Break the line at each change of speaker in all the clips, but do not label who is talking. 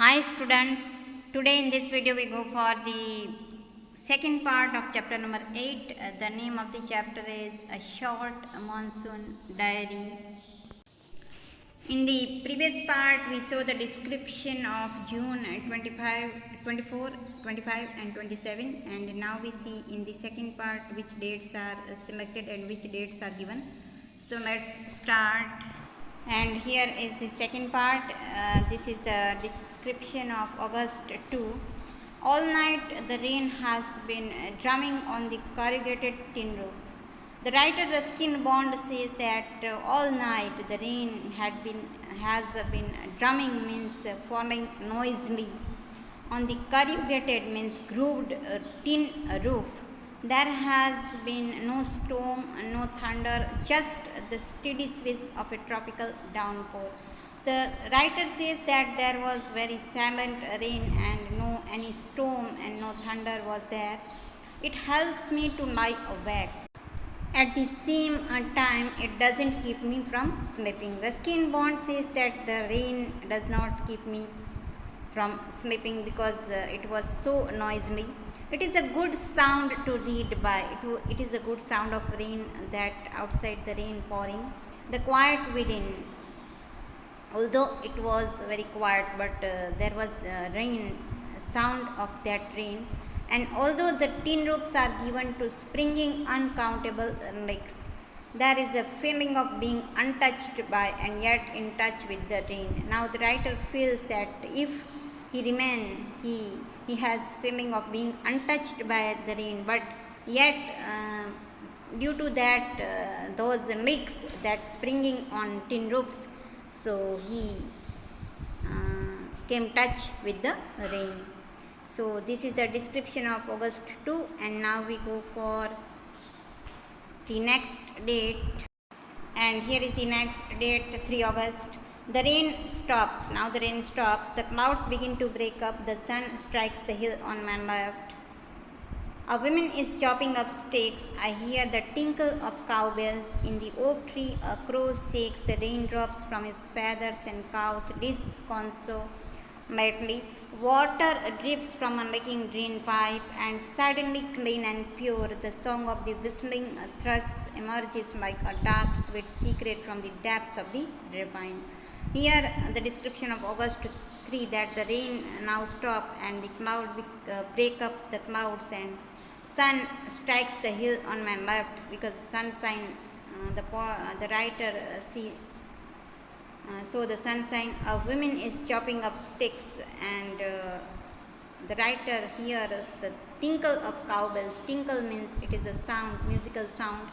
Hi students, today in this video we go for the second part of chapter number 8. The name of the chapter is A Short Monsoon Diary. In the previous part we saw the description of June 25, 24, 25 and 27, and now we see in the second part which dates are selected and which dates are given. So let's start. And here is the second part. This is the description of August 2. All night the rain has been drumming on the corrugated tin roof. The writer Ruskin Bond says that all night the rain has been drumming means falling noisily on the corrugated means grooved tin roof. There has been no storm, no thunder, just the steady swish of a tropical downpour. The writer says that there was very silent rain and no any storm and no thunder was there. It helps me to lie awake. At the same time, it doesn't keep me from sleeping. Ruskin Bond says that the rain does not keep me from sleeping because it was so noisily. It is a good sound to read by. It is a good sound of rain, that outside the rain pouring, the quiet within. Although it was very quiet, but there was rain, sound of that rain. And although the tin roofs are given to springing uncountable lakes, there is a feeling of being untouched by and yet in touch with the rain. Now the writer feels that if he has feeling of being untouched by the rain, but yet due to that those leaks that springing on tin roofs, so he came touch with the rain. So this is the description of August 2, and now we go for the next date, and here is the next date, 3 August. The rain stops. Now the rain stops. The clouds begin to break up. The sun strikes the hill on my left. A woman is chopping up sticks. I hear the tinkle of cowbells. In the oak tree, a crow shakes the raindrops from his feathers and cows disconsolately. Water drips from a leaking drain pipe, and suddenly clean and pure, the song of the whistling thrush emerges like a dark, sweet secret from the depths of the ravine. Here, the description of August 3, that the rain now stops and the cloud break up the clouds and sun strikes the hill on my left, because sunshine, the writer so the sunshine. A woman is chopping up sticks, and the writer hears the tinkle of cowbells. Tinkle means it is a sound, musical sound.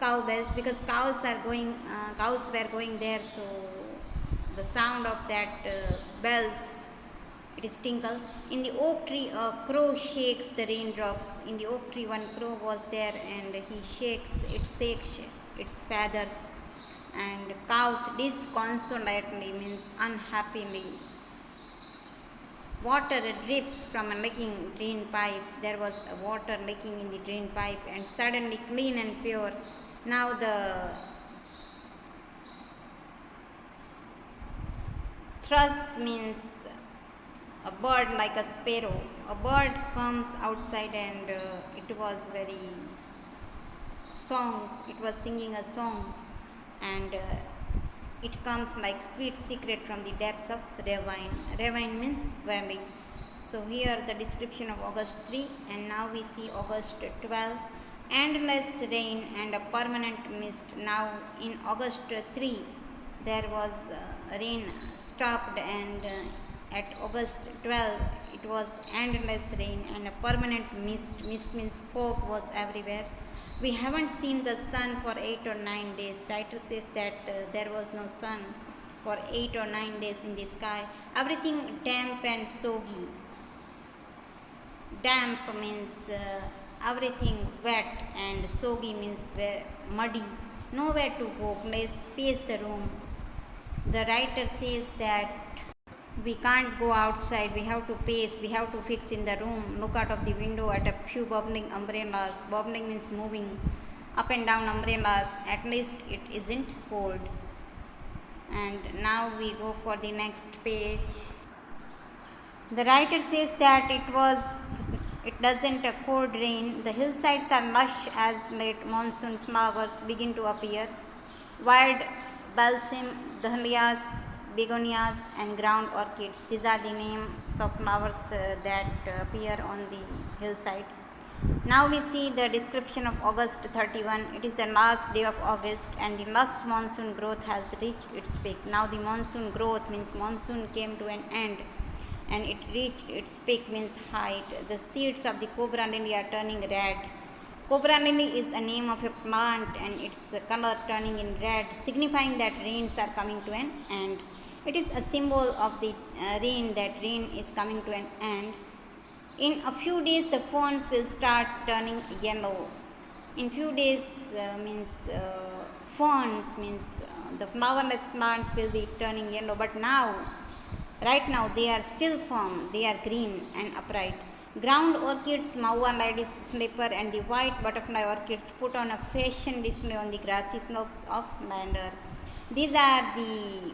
Cowbells, because cows were going there, so the sound of that bells, it is tinkle. In the oak tree, a crow shakes the raindrops. In the oak tree, one crow was there, and he shakes its feathers. And cows disconsolately means unhappily. Water drips from a leaking drain pipe. There was water leaking in the drain pipe, and suddenly clean and pure. Now the thrush means a bird like a sparrow. A bird comes outside, and it was very song. It was singing a song, and it comes like sweet secret from the depths of ravine. Ravine means valley. So here the description of August 3, and now we see August 12. Endless rain and a permanent mist. Now in August 3 there was rain stopped, and at August 12 it was endless rain and a permanent mist. Mist means fog was everywhere. We haven't seen the sun for 8 or 9 days. Writer says that there was no sun for 8 or 9 days in the sky. Everything damp and soggy. Damp means everything wet, and soggy means muddy. Nowhere to go. Pace the room. The writer says that we can't go outside, we have to pace, we have to fix in the room. Look out of the window at a few bubbling umbrellas. Bubbling means moving up and down umbrellas. At least it isn't cold. And now we go for the next page. The writer says that it doesn't cold rain. The hillsides are lush as late monsoon flowers begin to appear. Wild balsam, dahlias, begonias, and ground orchids. These are the names of flowers that appear on the hillside. Now we see the description of August 31. It is the last day of August and the last monsoon growth has reached its peak. Now the monsoon growth means monsoon came to an end and it reached its peak means height. The seeds of the cobra lily are turning red. Cobra lily is a name of a plant and its color turning in red, signifying that rains are coming to an end. It is a symbol of the rain, that rain is coming to an end. In a few days, the ferns will start turning yellow. In few days ferns means the flowerless plants will be turning yellow. But now, right now, they are still firm. They are green and upright. Ground orchids, Maua lady's slipper, and the white butterfly orchids put on a fashion display on the grassy slopes of Lander. These are the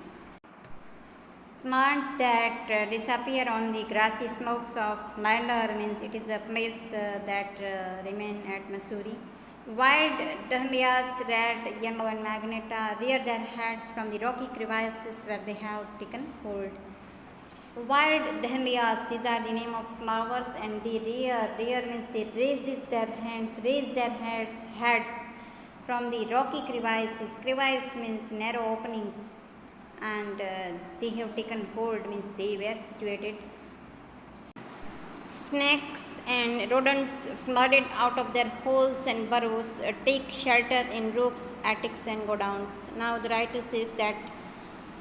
plants that disappear on the grassy slopes of Lander, means it is a place that remain at Missouri. Wild dahlias, red, yellow, and magenta rear their heads from the rocky crevices where they have taken hold. Wild dahlias, these are the name of flowers, and they rear means they raise their heads from the rocky crevices. Crevice means narrow openings, and they have taken hold means they were situated. Snakes and rodents flooded out of their holes and burrows, take shelter in roofs, attics, and godowns. Now the writer says that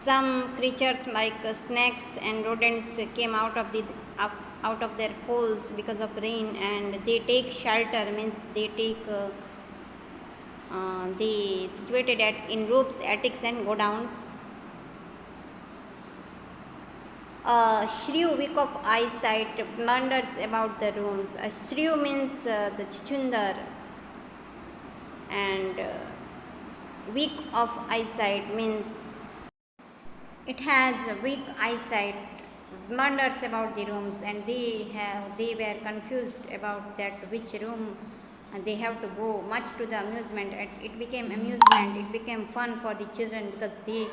some creatures like snakes and rodents came out of their holes because of rain, and they take shelter means they situated in roofs, attics, and godowns. A shrew, weak of eyesight, blunders about the rooms. A shrew means the chuchundar, and weak of eyesight means it has weak eyesight, blunders about the rooms, and they were confused about that which room they have to go, much to the amusement. It became amusement, it became fun for the children because they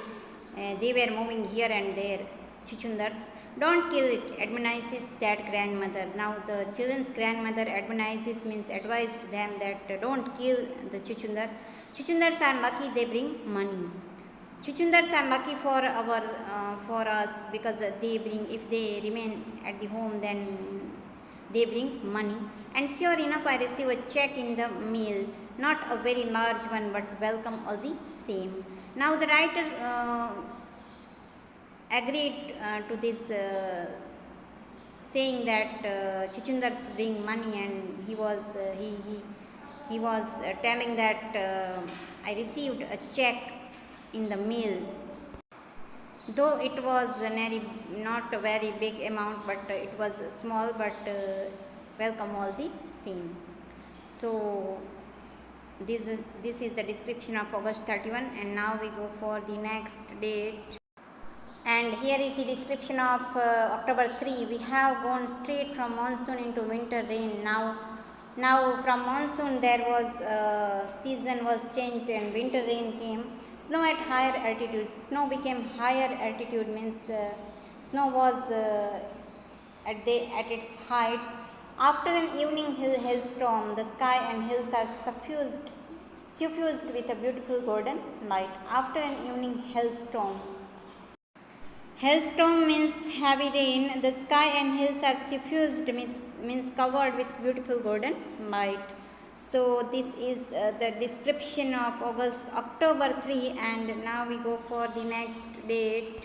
were moving here and there. Chuchundars. Don't kill it, admonishes that grandmother. Now the children's grandmother admonishes means advised them that don't kill the chuchundar. Chuchundars are lucky, they bring money. Chuchundars are lucky for us because they bring, if they remain at the home, then they bring money. And sure enough, I receive a check in the mail, not a very large one, but welcome all the same. Now the writer agreed to this saying that chuchundars bring money, and he was telling that I received a check in the mail, though it was not a very big amount, but it was small, but welcome all the same. So this is the description of August 31, and now we go for the next date. And here is the description of October 3. We have gone straight from monsoon into winter rain. Now from monsoon there was season was changed and winter rain came. Snow at higher altitude. Snow became higher altitude means snow was at its heights. After an evening hailstorm, the sky and hills are suffused with a beautiful golden light. After an evening hailstorm. Hailstorm means heavy rain. The sky and hills are suffused means covered with beautiful golden light. So this is the description of October 3, and now we go for the next date.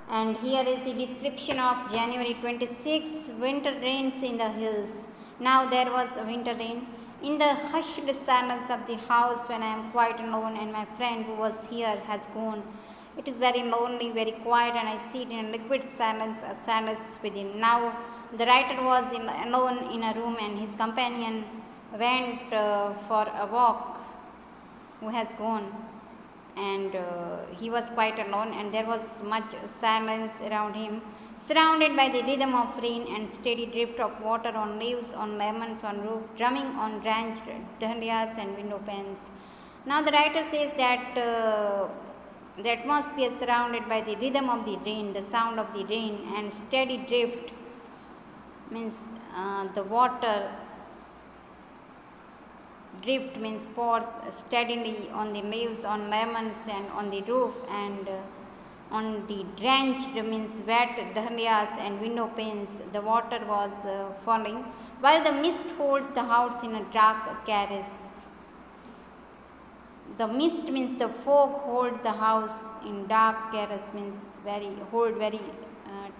And here is the description of January 26. Winter rains in the hills. Now there was a winter rain. In the hushed silence of the house, when I am quite alone and my friend who was here has gone, it is very lonely, very quiet, and I sit in a liquid silence, a silence within. Now the writer was alone in a room, and his companion went for a walk, who has gone, and he was quite alone, and there was much silence around him. surrounded by the rhythm of rain and steady drift of water on leaves, on lemons, on roof, drumming on drenched dahlias and window panes. Now the writer says that the atmosphere surrounded by the rhythm of the rain, the sound of the rain, and steady drift means the water drift means pours steadily on the leaves, on lemons, and on the roof, and on the drenched means wet dahlias and window panes. The water was falling, while the mist holds the house in a dark caress. The mist means the fog hold the house in dark caress means very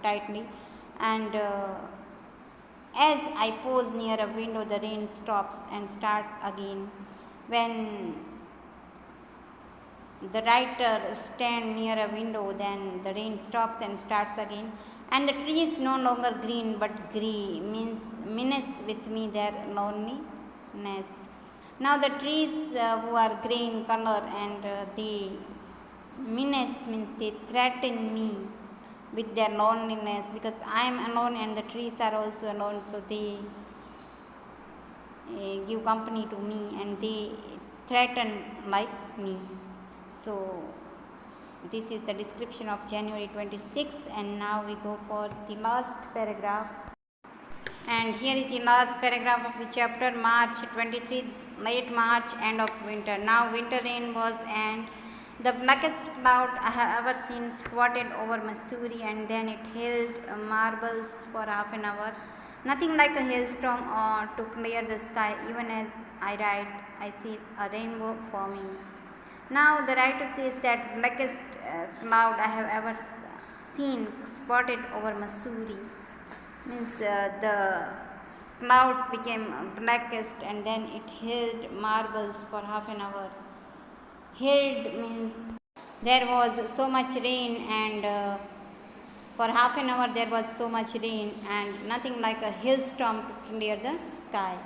tightly, and as I pause near a window, the rain stops and starts again. When the writer stands near a window, then the rain stops and starts again, and the tree is no longer green but grey means menace with me their loneliness. Now the trees who are grey in color and they menace means they threaten me with their loneliness, because I am alone and the trees are also alone, so they give company to me and they threaten like me. So this is the description of January 26, and now we go for the last paragraph. And here is the last paragraph of the chapter. March 23, late March, end of winter. Now winter rain was, and the blackest cloud I have ever seen squatted over Missouri, and then it held marbles for half an hour. Nothing like a hailstorm to clear the sky. Even as I write, I see a rainbow forming. Now the writer says that blackest cloud I have ever seen spotted over Missouri means the clouds became blackest, and then it held marbles for half an hour. Held means there was so much rain, and for half an hour there was so much rain, and nothing like a hailstorm to clear the sky.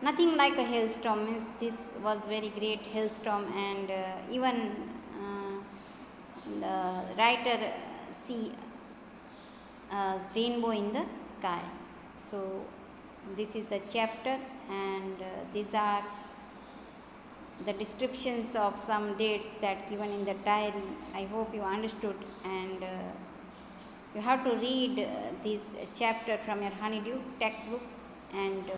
Nothing like a hailstorm means this was very great hailstorm, and even the writer see a rainbow in the sky. So this is the chapter, and these are the descriptions of some dates that given in the diary. I hope you understood, and you have to read this chapter from your Honeydew textbook. And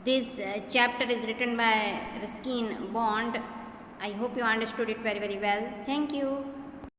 this chapter is written by Ruskin Bond. I hope you understood it very well. Thank you.